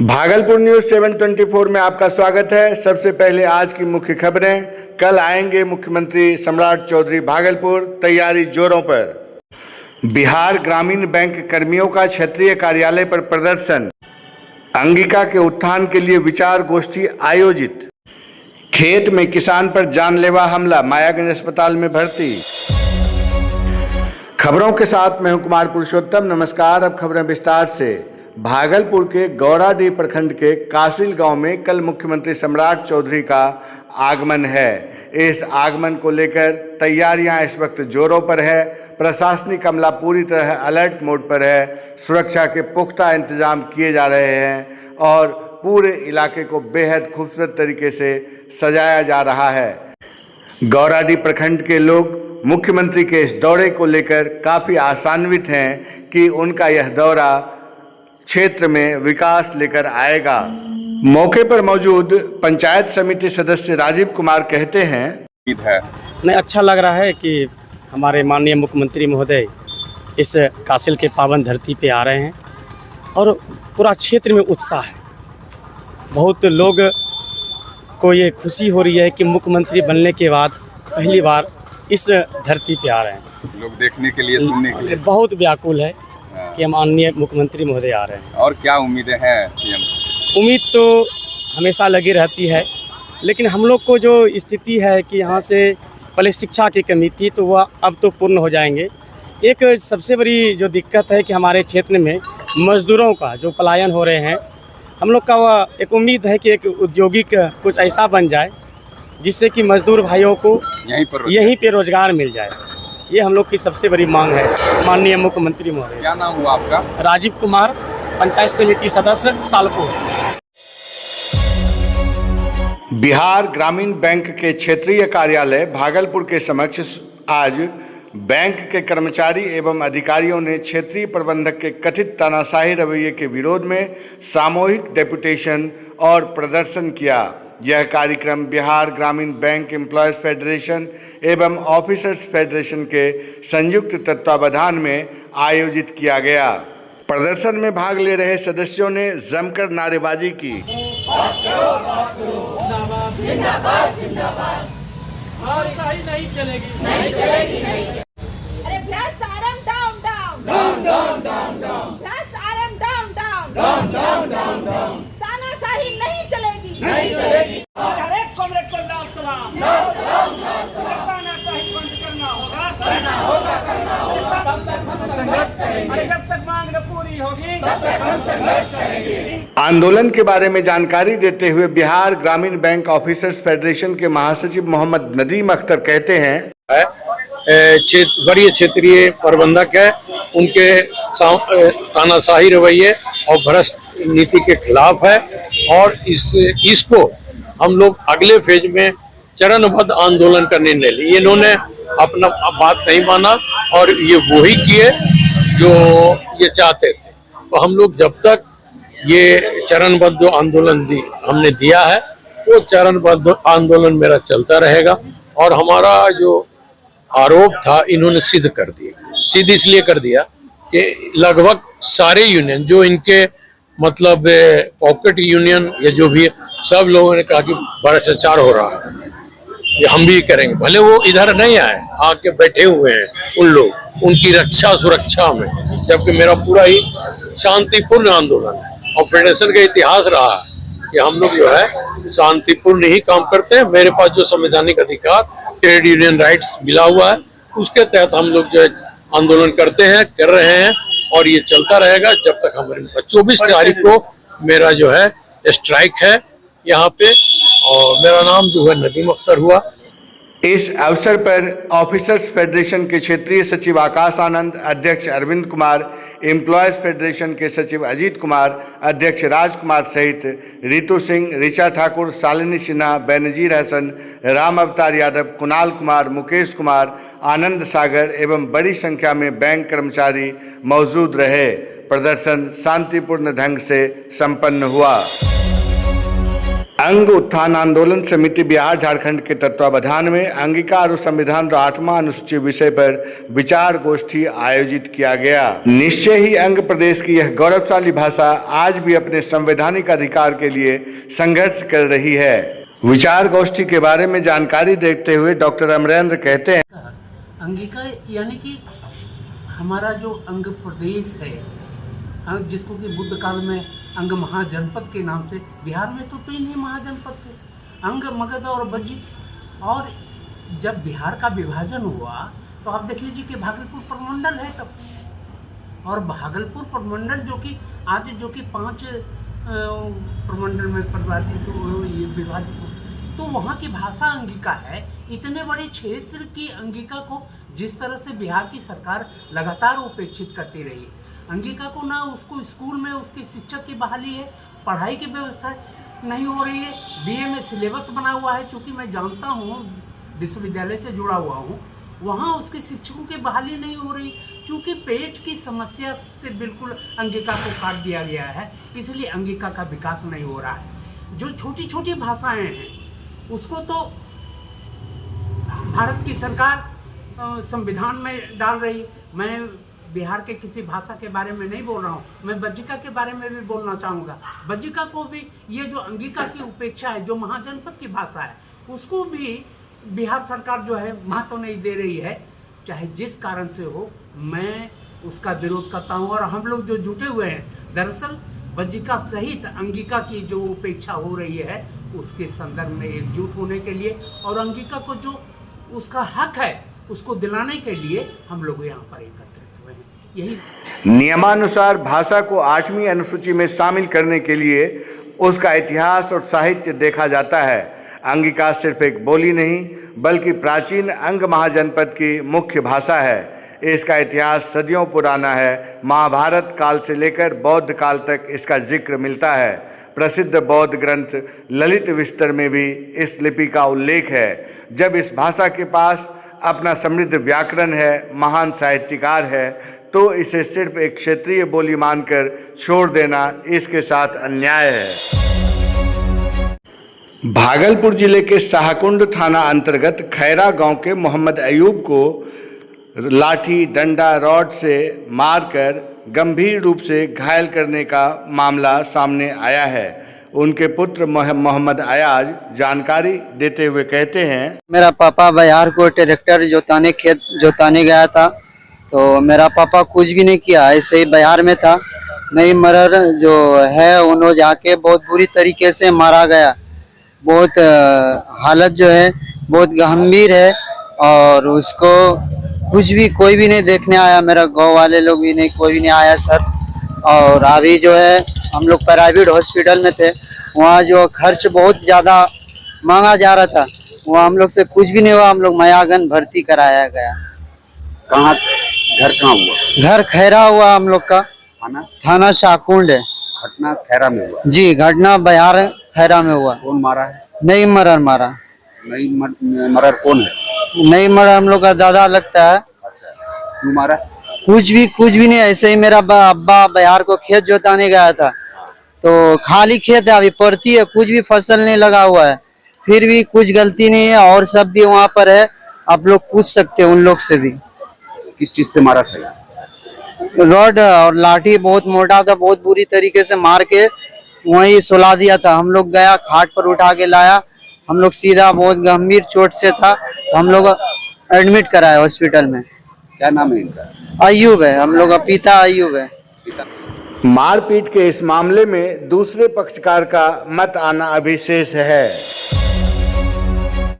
Bhagalpur news 724 में आपका स्वागत है। सबसे पहले आज की मुख्य खबरें। कल आएंगे मुख्यमंत्री सम्राट चौधरी भागलपुर, तैयारी जोरों पर। बिहार ग्रामीण बैंक कर्मियों का क्षेत्रीय कार्यालय पर प्रदर्शन। अंगिका के उत्थान के लिए विचार गोष्ठी आयोजित। खेत में किसान पर जानलेवा हमला, मायागंज अस्पताल में भर्ती। खबरों के साथ मैं हूं कुमार पुरुषोत्तम। नमस्कार। अब खबरें विस्तार से। भागलपुर के गौराडीह प्रखंड के कासिल गांव में कल मुख्यमंत्री सम्राट चौधरी का आगमन है। इस आगमन को लेकर तैयारियां इस वक्त जोरों पर है। प्रशासनिक अमला पूरी तरह अलर्ट मोड पर है। सुरक्षा के पुख्ता इंतजाम किए जा रहे हैं और पूरे इलाके को बेहद खूबसूरत तरीके से सजाया जा रहा है। गौराडीह प्रखंड के लोग मुख्यमंत्री के इस दौरे को लेकर काफ़ी आशान्वित हैं कि उनका यह दौरा क्षेत्र में विकास लेकर आएगा। मौके पर मौजूद पंचायत समिति सदस्य राजीव कुमार कहते हैं, नहीं, अच्छा लग रहा है कि हमारे माननीय मुख्यमंत्री महोदय इस कासिल के पावन धरती पे आ रहे हैं और पूरा क्षेत्र में उत्साह है। बहुत लोग को ये खुशी हो रही है कि मुख्यमंत्री बनने के बाद पहली बार इस धरती पे आ रहे हैं। लोग देखने के लिए, सुनने के लिए बहुत व्याकुल है कि माननीय मुख्यमंत्री महोदय आ रहे हैं। और क्या उम्मीदें हैं सीएम? उम्मीद तो हमेशा लगी रहती है, लेकिन हम लोग को जो स्थिति है कि यहाँ से पहले शिक्षा की कमी थी तो वह अब तो पूर्ण हो जाएंगे। एक सबसे बड़ी जो दिक्कत है कि हमारे क्षेत्र में मजदूरों का जो पलायन हो रहे हैं, हम लोग का वह एक उम्मीद है कि एक औद्योगिक कुछ ऐसा बन जाए जिससे कि मजदूर भाइयों को यहीं पे रोजगार मिल जाए। ये हम लोग की सबसे बड़ी मांग है माननीय मुख्यमंत्री महोदय। क्या नाम हुआ आपका? राजीव कुमार, पंचायत समिति सदस्य सालपुर। बिहार ग्रामीण बैंक के क्षेत्रीय कार्यालय भागलपुर के समक्ष आज बैंक के कर्मचारी एवं अधिकारियों ने क्षेत्रीय प्रबंधक के कथित तानाशाही रवैये के विरोध में सामूहिक डेपुटेशन और प्रदर्शन किया। यह कार्यक्रम बिहार ग्रामीण बैंक एम्प्लॉयज़ फेडरेशन एवं ऑफिसर्स फेडरेशन के संयुक्त तत्वावधान में आयोजित किया गया। प्रदर्शन में भाग ले रहे सदस्यों ने जमकर नारेबाजी की। नहीं चलेगी, नहीं चलेगी, नहीं। अरे भ्रष्ट आरम down down down down down down, भ्रष्ट आरम down down down down down down, तानाशाही नहीं चलेगी, नहीं चलेगी। हर एक कॉमरेड को लाल सलाम, लाल सलाम, लाल सलाम। तानाशाही बंद करना होगा, करना होगा, करना होगा। तब तक हम संघर्ष करेंगे, जब तक मांग न पूरी होगी तब तक हम संघर्ष करेंगे। आंदोलन के बारे में जानकारी देते हुए बिहार ग्रामीण बैंक ऑफिसर्स फेडरेशन के महासचिव मोहम्मद नदीम अख्तर कहते हैं, वरीय क्षेत्रीय प्रबंधक है, उनके तानाशाही रवैये और भ्रष्ट नीति के खिलाफ है और इसको हम लोग अगले फेज में चरणबद्ध आंदोलन का निर्णय लिए। इन्होंने अपना बात नहीं माना और ये वही किए जो ये चाहते थे। तो हम लोग जब तक ये चरणबद्ध जो आंदोलन हमने दिया है वो चरणबद्ध आंदोलन मेरा चलता रहेगा और हमारा जो आरोप था इन्होंने सिद्ध कर दिया। सिद्ध इसलिए कर दिया कि लगभग सारे यूनियन जो इनके मतलब पॉकेट यूनियन या जो भी, सब लोगों ने कहा कि भ्रष्टाचार हो रहा है, ये हम भी करेंगे। भले वो इधर नहीं आए, आके बैठे हुए हैं उन लोग उनकी रक्षा सुरक्षा में, जबकि मेरा पूरा ही शांतिपूर्ण आंदोलन है और फेडरेशन का इतिहास रहा है कि हम लोग जो है शांतिपूर्ण ही काम करते हैं। मेरे पास जो संवैधानिक अधिकार ट्रेड यूनियन राइट्स मिला हुआ है उसके तहत हम लोग जो है आंदोलन करते हैं, कर रहे हैं और ये चलता रहेगा जब तक हमारे 24 तारीख को मेरा जो है स्ट्राइक है यहाँ पे और मेरा नाम जो है नदीम अख्तर हुआ। इस अवसर पर ऑफिसर्स फेडरेशन के क्षेत्रीय सचिव आकाश आनंद, अध्यक्ष अरविंद कुमार, एम्प्लॉयज़ फेडरेशन के सचिव अजीत कुमार, अध्यक्ष राजकुमार सहित रितु सिंह, ऋचा ठाकुर, शालिनी सिन्हा, बेनजीर हसन, राम अवतार यादव, कुणाल कुमार, मुकेश कुमार, आनंद सागर एवं बड़ी संख्या में बैंक कर्मचारी मौजूद रहे। प्रदर्शन शांतिपूर्ण ढंग से संपन्न हुआ। अंग उत्थान आंदोलन समिति बिहार झारखंड के तत्वावधान में अंगिका और संविधान 8वां अनुसूची विषय पर विचार गोष्ठी आयोजित किया गया। निश्चय ही अंग प्रदेश की यह गौरवशाली भाषा आज भी अपने संवैधानिक अधिकार के लिए संघर्ष कर रही है। विचार गोष्ठी के बारे में जानकारी देते हुए डॉक्टर अमरेंद्र कहते हैं, अंगिका यानी कि हमारा जो अंग प्रदेश है, जिसको कि बुद्ध काल में अंग महाजनपद के नाम से, बिहार में तो 3 ही महाजनपद थे, अंग, मगध और बज्जी। और जब बिहार का विभाजन हुआ तो आप देख लीजिए कि भागलपुर प्रमंडल है तब, और भागलपुर प्रमंडल जो कि आज जो कि 5 प्रमंडल में विभाजित हो, तो वहाँ की भाषा अंगिका है। इतने बड़े क्षेत्र की अंगिका को जिस तरह से बिहार की सरकार लगातार उपेक्षित करती रही, अंगिका को ना उसको स्कूल में उसकी शिक्षक की बहाली है, पढ़ाई की व्यवस्था नहीं हो रही है, बीए में सिलेबस बना हुआ है। चूँकि मैं जानता हूँ, विश्वविद्यालय से जुड़ा हुआ हूँ, वहाँ उसके शिक्षकों की बहाली नहीं हो रही, चूँकि पेट की समस्या से बिल्कुल अंगिका को काट दिया गया है, इसलिए अंगिका का विकास नहीं हो रहा है। जो छोटी छोटी भाषाएं हैं उसको तो भारत की सरकार संविधान में डाल रही। मैं बिहार के किसी भाषा के बारे में नहीं बोल रहा हूँ, मैं बज्जिका के बारे में भी बोलना चाहूँगा। बज्जिका को भी, ये जो अंगिका की उपेक्षा है, जो महाजनपद की भाषा है, उसको भी बिहार सरकार जो है महत्व नहीं दे रही है। चाहे जिस कारण से हो, मैं उसका विरोध करता हूँ। और हम लोग जो जुटे हुए हैं, दरअसल बज्जिका सहित अंगिका की जो उपेक्षा हो रही है उसके संदर्भ में एकजुट होने के लिए, और अंगिका को जो उसका हक है उसको दिलाने के लिए हम लोग यहाँ पर एकत्रित हुए हैं। यही नियमानुसार भाषा को 8वीं अनुसूची में शामिल करने के लिए उसका इतिहास और साहित्य देखा जाता है। अंगिका सिर्फ एक बोली नहीं बल्कि प्राचीन अंग महाजनपद की मुख्य भाषा है। इसका इतिहास सदियों पुराना है। महाभारत काल से लेकर बौद्ध काल तक इसका जिक्र मिलता है। प्रसिद्ध बौद्ध ग्रंथ ललित विस्तर में भी इस लिपि का उल्लेख है। जब इस भाषा के पास अपना समृद्ध व्याकरण है, महान साहित्यकार है, तो इसे सिर्फ एक क्षेत्रीय बोली मानकर छोड़ देना इसके साथ अन्याय है। भागलपुर जिले के शाहकुंड थाना अंतर्गत खैरा गांव के मोहम्मद अयूब को लाठी, डंडा, रॉड से मारकर गंभीर रूप से घायल करने का मामला सामने आया है। उनके पुत्र मोहम्मद अयाज जानकारी देते हुए कहते हैं, मेरा पापा बिहार को ट्रैक्टर जोताने, खेत जोताने गया था, तो मेरा पापा कुछ भी नहीं किया, ऐसे ही बिहार में था। नई मरर जो है उन्होंने जाके बहुत बुरी तरीके से मारा गया। बहुत हालत जो है बहुत गंभीर है, और उसको कुछ भी कोई भी नहीं देखने आया, मेरा गांव वाले लोग भी नहीं, कोई भी नहीं आया सर। और अभी जो है हम लोग प्राइवेट हॉस्पिटल में थे, वहाँ जो खर्च बहुत ज़्यादा मांगा जा रहा था, वहाँ हम लोग से कुछ भी नहीं हुआ, हम लोग मायागंज भर्ती कराया गया। कहाँ घर कहाँ हुआ? घर खैरा हुआ हम लोग का, थाना शाहकुंड है। घटना खैरा में हुआ? जी, घटना बिहार खैरा में हुआ। कौन मारा है? नई मरर मारा। नई मरर कौन है? नई मरर हम लोग का दादा लगता है। क्यों मारा? कुछ भी नहीं, ऐसे ही मेरा अब्बा बिहार को खेत जोताने गया था, तो खाली खेत है, अभी पड़ती है, कुछ भी फसल नहीं लगा हुआ है, फिर भी कुछ गलती नहीं है, और सब भी वहाँ पर है, आप लोग पूछ सकते हैं उन लोग से भी। किस चीज से मारा था? रॉड और लाठी बहुत मोटा था, बहुत बुरी तरीके से मार के वहीं सुला दिया था। हम लोग गया, खाट पर उठा के लाया, हम लोग सीधा, बहुत गंभीर चोट से था, तो हम लोग एडमिट कराया हॉस्पिटल में। क्या नाम है इनका? अयूब है, हम लोग का पिता अयूब है। मारपीट के इस मामले में दूसरे पक्षकार का मत आना अभी शेष है।